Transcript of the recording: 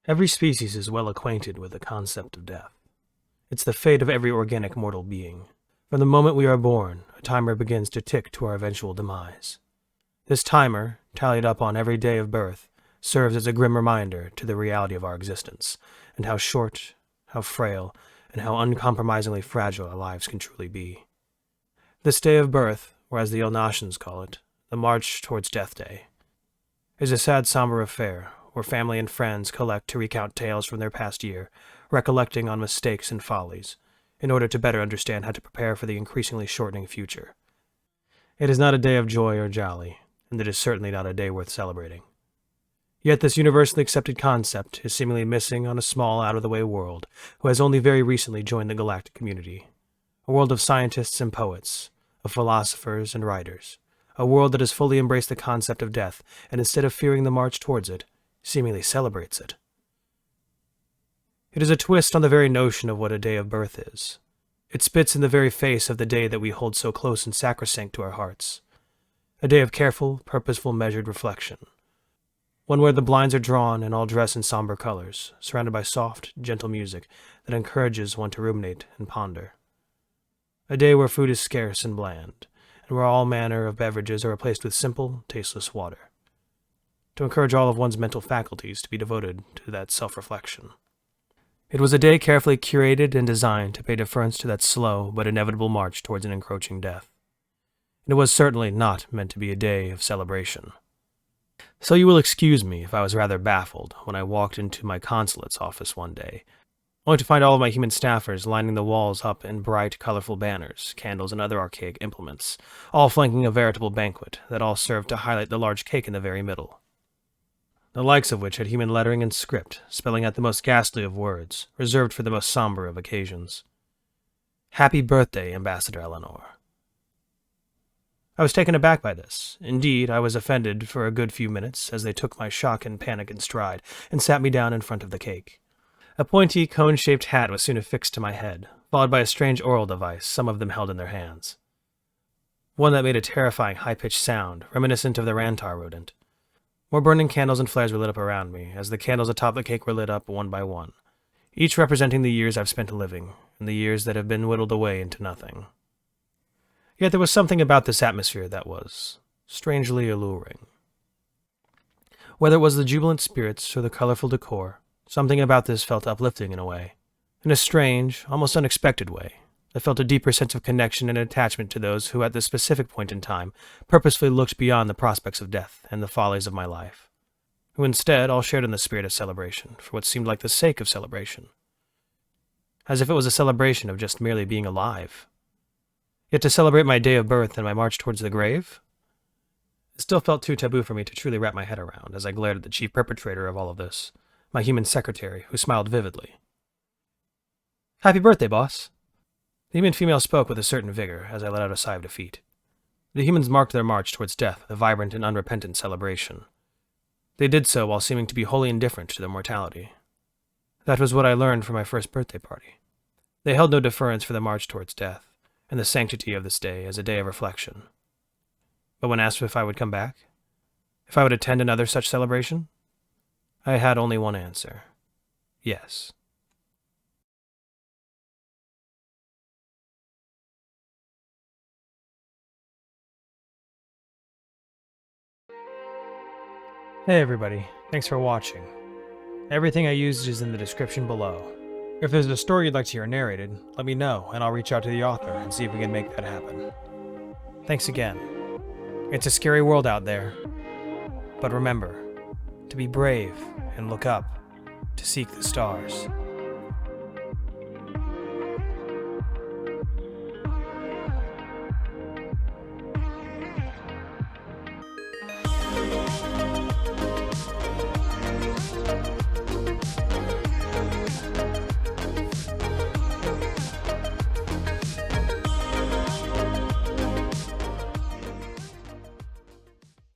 Every species is well acquainted with the concept of death. It's the fate of every organic mortal being. From the moment we are born, a timer begins to tick to our eventual demise. This timer, tallied up on every day of birth, serves as a grim reminder to the reality of our existence, and how short, how frail, and how uncompromisingly fragile our lives can truly be. This day of birth, or as the Ilnashans call it, the March Towards Death Day, is a sad, somber affair where family and friends collect to recount tales from their past year, recollecting on mistakes and follies, in order to better understand how to prepare for the increasingly shortening future. It is not a day of joy or jolly, and it is certainly not a day worth celebrating. Yet this universally accepted concept is seemingly missing on a small, out-of-the-way world who has only very recently joined the galactic community. A world of scientists and poets, of philosophers and writers. A world that has fully embraced the concept of death, and instead of fearing the march towards it, seemingly celebrates it. It is a twist on the very notion of what a day of birth is. It spits in the very face of the day that we hold so close and sacrosanct to our hearts. A day of careful, purposeful, measured reflection. One where the blinds are drawn and all dress in somber colors, surrounded by soft, gentle music that encourages one to ruminate and ponder. A day where food is scarce and bland, and where all manner of beverages are replaced with simple, tasteless water. To encourage all of one's mental faculties to be devoted to that self-reflection. It was a day carefully curated and designed to pay deference to that slow but inevitable march towards an encroaching death. And it was certainly not meant to be a day of celebration. So you will excuse me if I was rather baffled when I walked into my consulate's office one day, only to find all of my human staffers lining the walls up in bright, colorful banners, candles, and other archaic implements, all flanking a veritable banquet that all served to highlight the large cake in the very middle. The likes of which had human lettering and script, spelling out the most ghastly of words, reserved for the most somber of occasions. Happy birthday, Ambassador Eleanor. I was taken aback by this. Indeed, I was offended for a good few minutes as they took my shock and panic in stride and sat me down in front of the cake. A pointy, cone-shaped hat was soon affixed to my head, followed by a strange oral device some of them held in their hands. One that made a terrifying high-pitched sound, reminiscent of the Rantar rodent. More burning candles and flares were lit up around me, as the candles atop the cake were lit up one by one, each representing the years I've spent living, and the years that have been whittled away into nothing. Yet there was something about this atmosphere that was strangely alluring. Whether it was the jubilant spirits or the colorful decor, something about this felt uplifting in a way. In a strange, almost unexpected way. I felt a deeper sense of connection and attachment to those who at this specific point in time purposefully looked beyond the prospects of death and the follies of my life, who instead all shared in the spirit of celebration for what seemed like the sake of celebration. As if it was a celebration of just merely being alive. Yet to celebrate my day of birth and my march towards the grave? It still felt too taboo for me to truly wrap my head around as I glared at the chief perpetrator of all of this, my human secretary, who smiled vividly. Happy birthday, boss. The human female spoke with a certain vigor as I let out a sigh of defeat. The humans marked their march towards death with a vibrant and unrepentant celebration. They did so while seeming to be wholly indifferent to their mortality. That was what I learned from my first birthday party. They held no deference for the march towards death, and the sanctity of this day as a day of reflection. But when asked if I would come back, if I would attend another such celebration, I had only one answer. Yes. Hey everybody, thanks for watching. Everything I used is in the description below. If there's a story you'd like to hear narrated, let me know and I'll reach out to the author and see if we can make that happen. Thanks again. It's a scary world out there. But remember, to be brave and look up, to seek the stars.